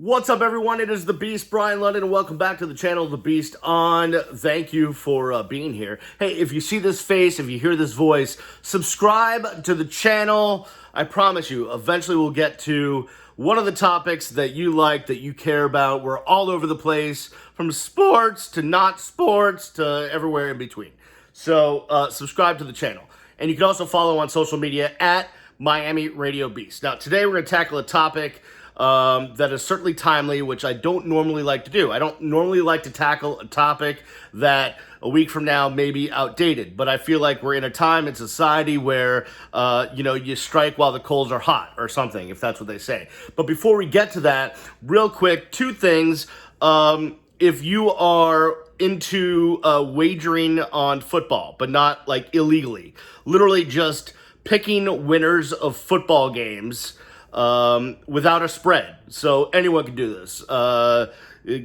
What's up, everyone? It is the Beast, Brian London, and welcome back to the channel, The Beast On. Thank you for being here. Hey, if you see this face, if you hear this voice, subscribe to the channel. I promise you, eventually we'll get to one of the topics that you like, that you care about. We're all over the place, from sports to not sports to everywhere in between. So subscribe to the channel. And you can also follow on social media at Miami Radio Beast. Now, today we're going to tackle a topic that is certainly timely, which I don't normally like to do. I don't normally like to tackle a topic that a week from now may be outdated, but I feel like we're in a time in society where, you strike while the coals are hot or something, if that's what they say. But before we get to that, real quick, two things. If you are into wagering on football, but not like illegally, literally just picking winners of football games, without a spread. So anyone can do this.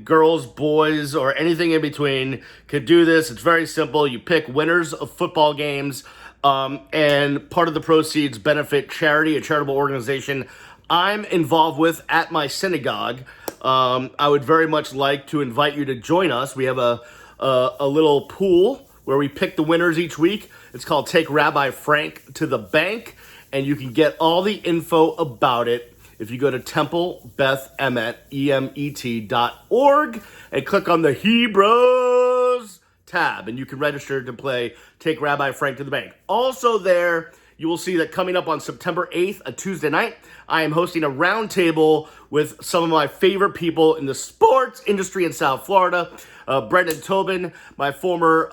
Girls, boys, or anything in between could do this. It's very simple. You pick winners of football games, and part of the proceeds benefit charity, a charitable organization I'm involved with at my synagogue. I would very much like to invite you to join us. We have a little pool where we pick the winners each week. It's called Take Rabbi Frank to the Bank. And you can get all the info about it if you go to templebeth.org and click on the Hebrews tab, and you can register to play Take Rabbi Frank to the Bank. Also there, you will see that coming up on September 8th, a Tuesday night, I am hosting a roundtable with some of my favorite people in the sports industry in South Florida. Brendan Tobin, my former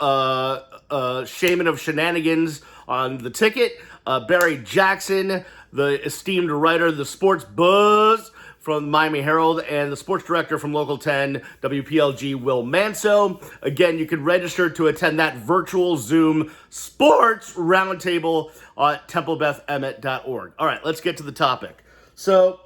shaman of shenanigans on the ticket. Barry Jackson, the esteemed writer of the Sports Buzz from Miami Herald, and the sports director from Local 10, WPLG, Will Manso. Again, you can register to attend that virtual Zoom sports roundtable at templebeth.org. All right, let's get to the topic. So,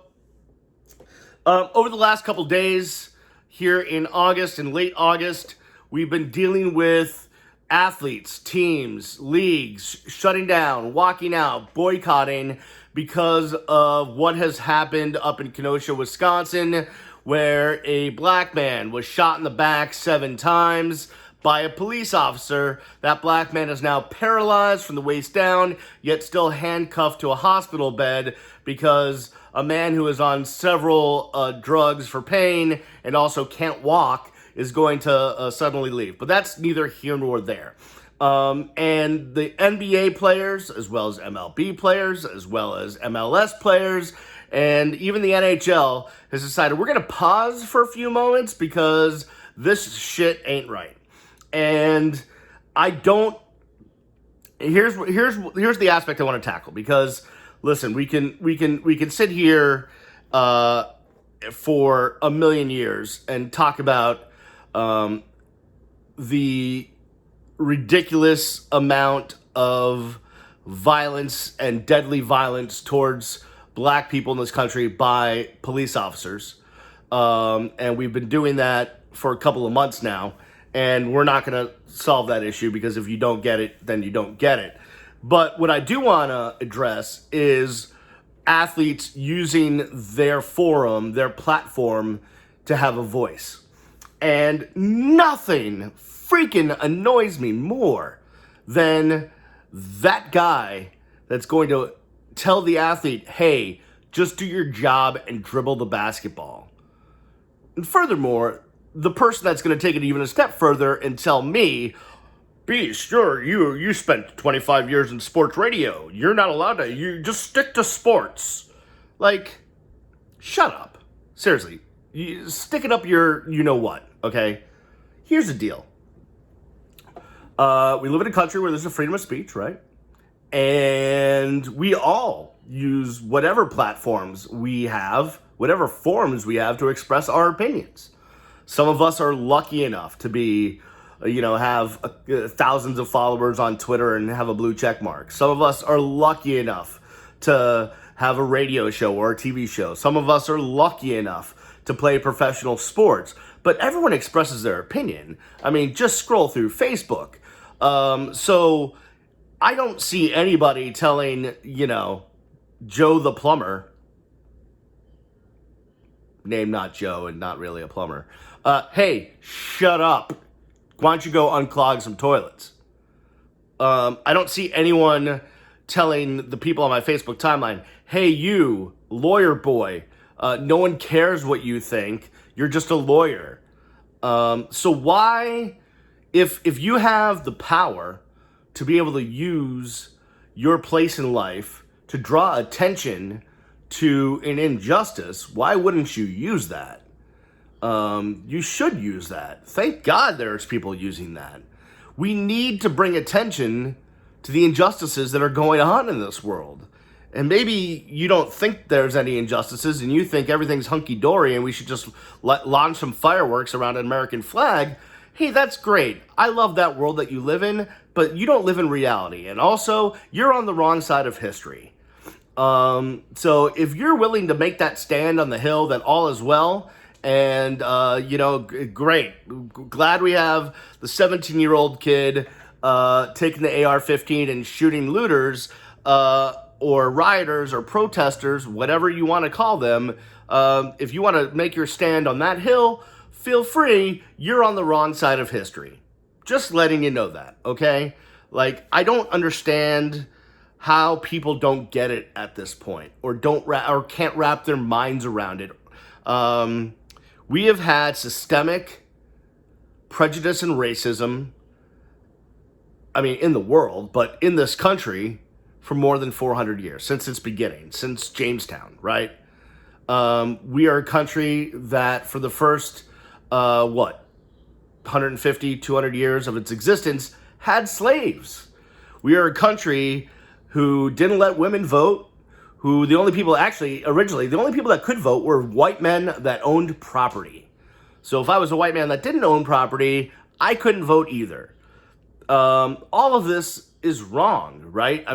over the last couple days here in August and late August, we've been dealing with athletes, teams, leagues shutting down, walking out, boycotting because of what has happened up in Kenosha, Wisconsin, where a black man was shot in the back 7 times by a police officer. That black man is now paralyzed from the waist down, yet still handcuffed to a hospital bed because a man who is on several drugs for pain and also can't walk is going to suddenly leave. But that's neither here nor there. And the NBA players, as well as MLB players, as well as MLS players, and even the NHL has decided we're going to pause for a few moments because this shit ain't right. And I don't... Here's the aspect I want to tackle, because listen, we can sit here for a million years and talk about the ridiculous amount of violence and deadly violence towards black people in this country by police officers. And we've been doing that for a couple of months now, and we're not going to solve that issue, because if you don't get it, then you don't get it. But what I do want to address is athletes using their forum, their platform, to have a voice. And nothing freaking annoys me more than that guy that's going to tell the athlete, hey, just do your job and dribble the basketball. And furthermore, the person that's going to take it even a step further and tell me, Beast, sure, you spent 25 years in sports radio. You're not allowed to. You just stick to sports. Like, shut up. Seriously. You stick it up your you-know-what, okay? Here's the deal. We live in a country where there's a freedom of speech, right? And we all use whatever platforms we have, whatever forums we have to express our opinions. Some of us are lucky enough to be, have thousands of followers on Twitter and have a blue check mark. Some of us are lucky enough to have a radio show or a TV show. Some of us are lucky enough to play professional sports, but everyone expresses their opinion. I mean, just scroll through Facebook. So I don't see anybody telling, Joe the plumber, name not Joe and not really a plumber. Hey, shut up. Why don't you go unclog some toilets? I don't see anyone telling the people on my Facebook timeline, hey, you, lawyer boy, no one cares what you think. You're just a lawyer. So why, if you have the power to be able to use your place in life to draw attention to an injustice, why wouldn't you use that? You should use that. Thank God there's people using that. We need to bring attention to the injustices that are going on in this world. And maybe you don't think there's any injustices and you think everything's hunky-dory and we should just launch some fireworks around an American flag. Hey, that's great. I love that world that you live in, but you don't live in reality. And also, you're on the wrong side of history. So if you're willing to make that stand on the Hill, then all is well. And, great. Glad we have the 17-year-old kid taking the AR-15 and shooting looters or rioters or protesters, whatever you want to call them. If you want to make your stand on that hill, feel free. You're on the wrong side of history. Just letting you know that, okay? Like, I don't understand how people don't get it at this point or can't wrap their minds around it. We have had systemic prejudice and racism, in the world, but in this country for more than 400 years, since its beginning, since Jamestown, right? We are a country that for the first, 150, 200 years of its existence had slaves. We are a country who didn't let women vote, who the only people that could vote were white men that owned property. So if I was a white man that didn't own property, I couldn't vote either. All of this is wrong, right?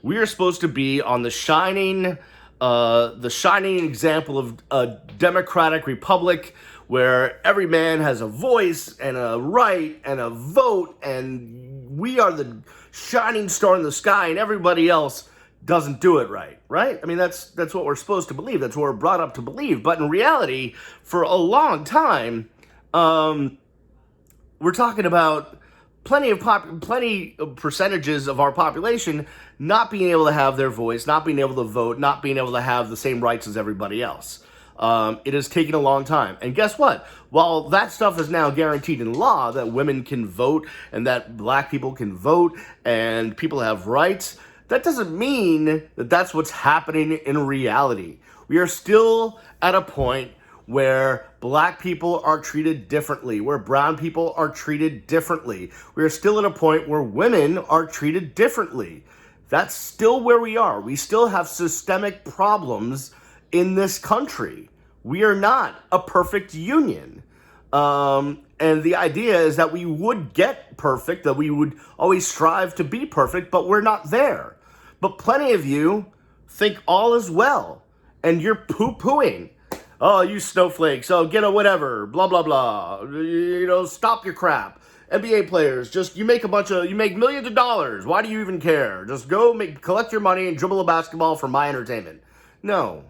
We are supposed to be on the shining example of a democratic republic where every man has a voice and a right and a vote, and we are the shining star in the sky, and everybody else doesn't do it right? That's what we're supposed to believe. That's what we're brought up to believe. But in reality, for a long time, we're talking about plenty of percentages of our population not being able to have their voice, not being able to vote, not being able to have the same rights as everybody else. It has taken a long time. And guess what? While that stuff is now guaranteed in law, that women can vote and that black people can vote and people have rights, that doesn't mean that that's what's happening in reality. We are still at a point where black people are treated differently, where brown people are treated differently. We are still at a point where women are treated differently. That's still where we are. We still have systemic problems in this country. We are not a perfect union. And the idea is that we would get perfect, that we would always strive to be perfect, but we're not there. But plenty of you think all is well, and you're poo-pooing. Oh, you snowflakes, get a whatever, blah, blah, blah. Stop your crap. NBA players, you make millions of dollars. Why do you even care? Just go collect your money and dribble a basketball for my entertainment. No.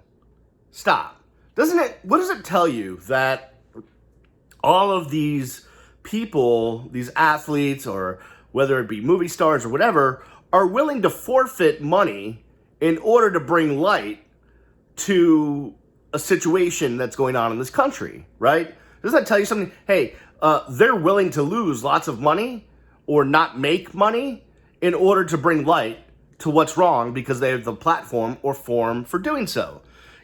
Stop. What does it tell you that all of these people, these athletes, or whether it be movie stars or whatever, are willing to forfeit money in order to bring light to a situation that's going on in this country, right? Does that tell you something? Hey, they're willing to lose lots of money or not make money in order to bring light to what's wrong because they have the platform or forum for doing so.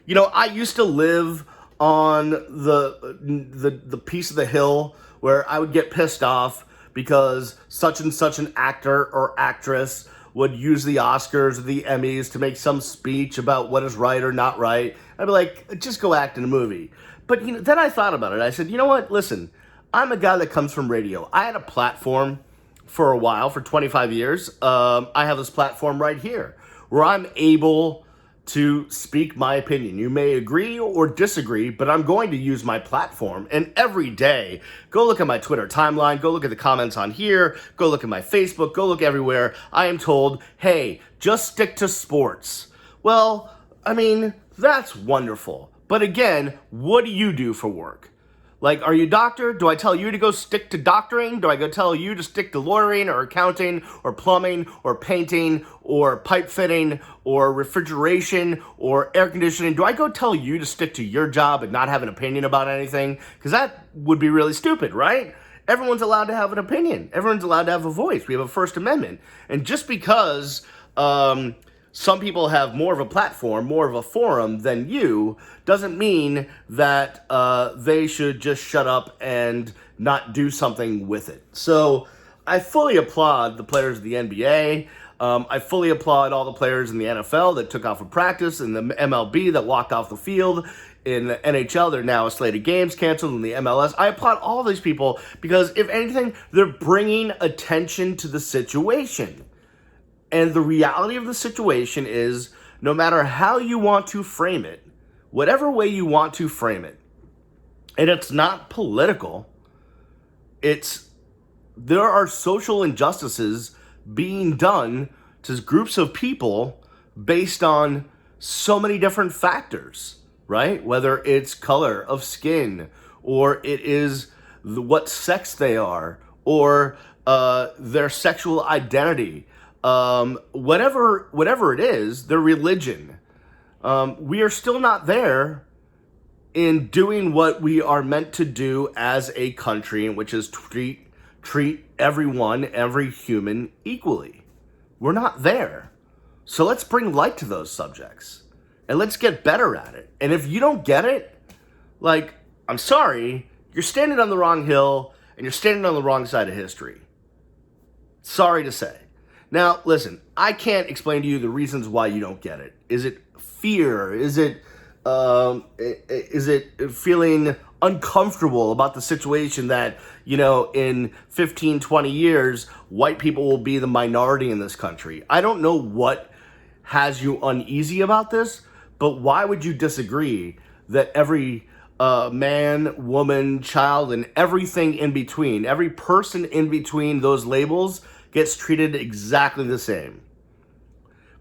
I used to live on the piece of the hill where I would get pissed off because such and such an actor or actress would use the Oscars or the Emmys to make some speech about what is right or not right. I'd be like, just go act in a movie. But then I thought about it. I said, you know what? Listen, I'm a guy that comes from radio. I had a platform for a while, for 25 years. I have this platform right here where I'm able to speak my opinion. You may agree or disagree, but I'm going to use my platform. And every day, go look at my Twitter timeline, go look at the comments on here, go look at my Facebook, go look everywhere. I am told, hey, just stick to sports. Well, that's wonderful. But again, what do you do for work? Like, are you a doctor? Do I tell you to go stick to doctoring? Do I go tell you to stick to lawyering or accounting or plumbing or painting or pipe fitting or refrigeration or air conditioning? Do I go tell you to stick to your job and not have an opinion about anything? Because that would be really stupid, right? Everyone's allowed to have an opinion. Everyone's allowed to have a voice. We have a First Amendment. And just because some people have more of a platform, more of a forum than you, doesn't mean that they should just shut up and not do something with it. So I fully applaud the players of the NBA. I fully applaud all the players in the NFL that took off of practice, and the MLB that walked off the field. In the NHL, there are now a slate of games canceled. In the MLS, I applaud all these people because, if anything, they're bringing attention to the situation. And the reality of the situation is, no matter how you want to frame it, whatever way you want to frame it, and it's not political, there are social injustices being done to groups of people based on so many different factors, right? Whether it's color of skin, or it is what sex they are, or their sexual identity, whatever it is, their religion. We are still not there in doing what we are meant to do as a country, which is treat everyone, every human equally. We're not there. So let's bring light to those subjects and let's get better at it. And if you don't get it, like, I'm sorry, you're standing on the wrong hill and you're standing on the wrong side of history. Sorry to say. Now, listen, I can't explain to you the reasons why you don't get it. Is it fear? Is it feeling uncomfortable about the situation that, in 15, 20 years, white people will be the minority in this country? I don't know what has you uneasy about this, but why would you disagree that every man, woman, child, and everything in between, every person in between those labels gets treated exactly the same?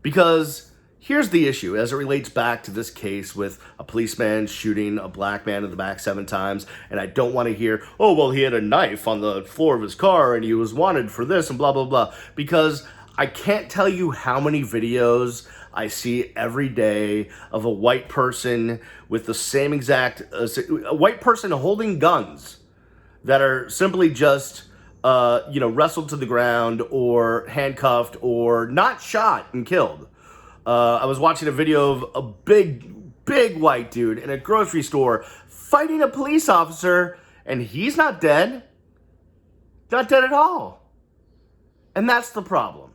Because here's the issue as it relates back to this case with a policeman shooting a black man in the back 7 times. And I don't want to hear, oh, well, he had a knife on the floor of his car and he was wanted for this and blah, blah, blah. Because I can't tell you how many videos I see every day of a white person with the same exact, a white person holding guns that are simply just, wrestled to the ground or handcuffed or not shot and killed. I was watching a video of a big white dude in a grocery store fighting a police officer, and he's not dead. Not dead at all. And that's the problem.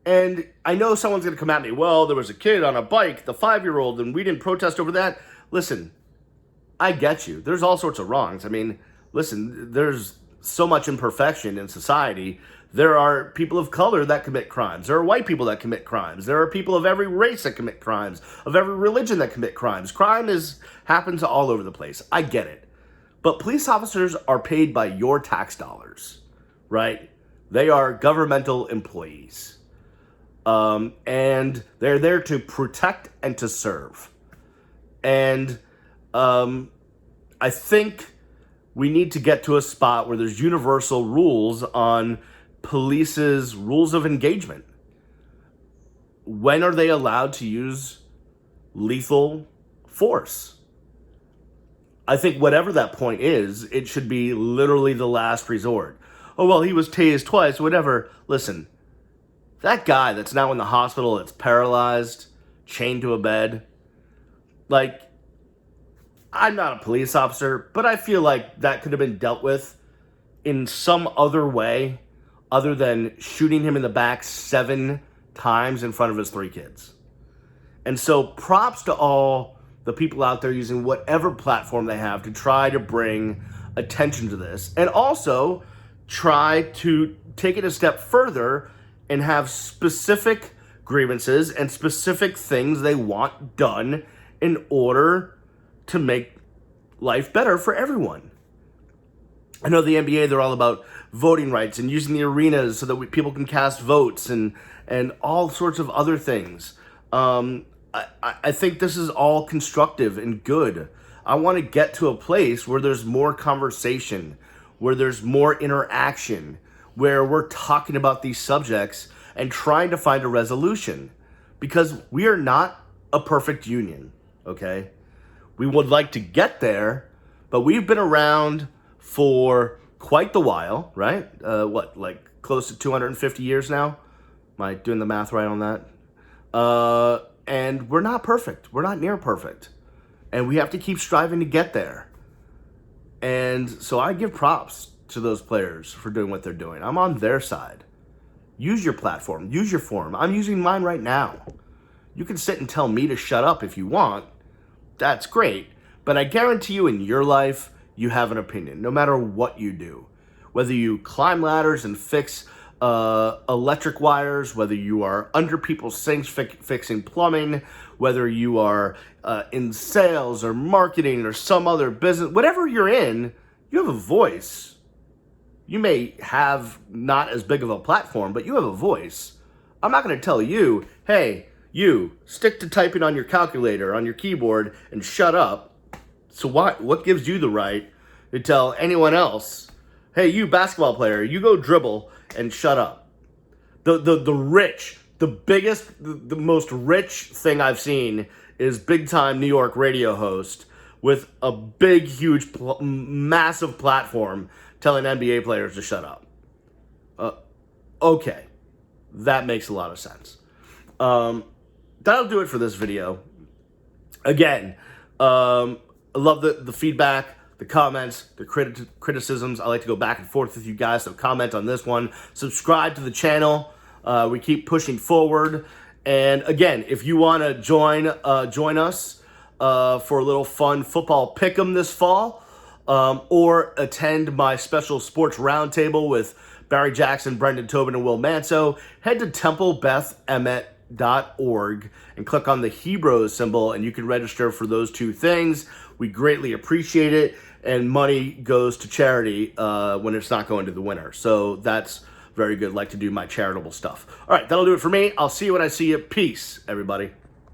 And I know someone's going to come at me, well, there was a kid on a bike, the 5-year-old, and we didn't protest over that. Listen, I get you. There's all sorts of wrongs. I mean, listen, there's so much imperfection in society. There are people of color that commit crimes. There are white people that commit crimes. There are people of every race that commit crimes, of every religion that commit crimes. Crime happens all over the place. I get it. But police officers are paid by your tax dollars, right? They are governmental employees. And they're there to protect and to serve. And I think we need to get to a spot where there's universal rules on police's rules of engagement. When are they allowed to use lethal force? I think whatever that point is, it should be literally the last resort. Oh, well, he was tased twice, whatever. Listen, that guy that's now in the hospital, that's paralyzed, chained to a bed, like, I'm not a police officer, but I feel like that could have been dealt with in some other way other than shooting him in the back 7 times in front of his 3 kids. And so props to all the people out there using whatever platform they have to try to bring attention to this, and also try to take it a step further and have specific grievances and specific things they want done in order to make life better for everyone. I know the NBA, they're all about voting rights and using the arenas so that people can cast votes and all sorts of other things. I think this is all constructive and good. I want to get to a place where there's more conversation, where there's more interaction, where we're talking about these subjects and trying to find a resolution. Because we are not a perfect union, okay? We would like to get there, but we've been around for quite the while, right? Like close to 250 years now? Am I doing the math right on that? And we're not perfect. We're not near perfect. And we have to keep striving to get there. And so I give props to those players for doing what they're doing. I'm on their side. Use your platform. Use your forum. I'm using mine right now. You can sit and tell me to shut up if you want. That's great. But I guarantee you in your life, you have an opinion, no matter what you do. Whether you climb ladders and fix electric wires, whether you are under people's sinks fixing plumbing, whether you are in sales or marketing or some other business, whatever you're in, you have a voice. You may have not as big of a platform, but you have a voice. I'm not going to tell you, hey, you, stick to typing on your calculator, on your keyboard, and shut up. So what gives you the right to tell anyone else, hey, you basketball player, you go dribble and shut up? The rich, the most rich thing I've seen is big-time New York radio host with a big, huge, massive platform telling NBA players to shut up. Okay, that makes a lot of sense. That'll do it for this video. Again, I love the feedback, the comments, the criticisms. I like to go back and forth with you guys, so comment on this one. Subscribe to the channel. We keep pushing forward. And again, if you want to join us for a little fun football pick'em this fall, or attend my special sports roundtable with Barry Jackson, Brendan Tobin, and Will Manso, head to templebethemmet.org and click on the Hebrews symbol, and you can register for those two things. We greatly appreciate it, and money goes to charity when it's not going to the winner. So that's very good. Like to do my charitable stuff. All right, that'll do it for me. I'll see you when I see you. Peace, everybody.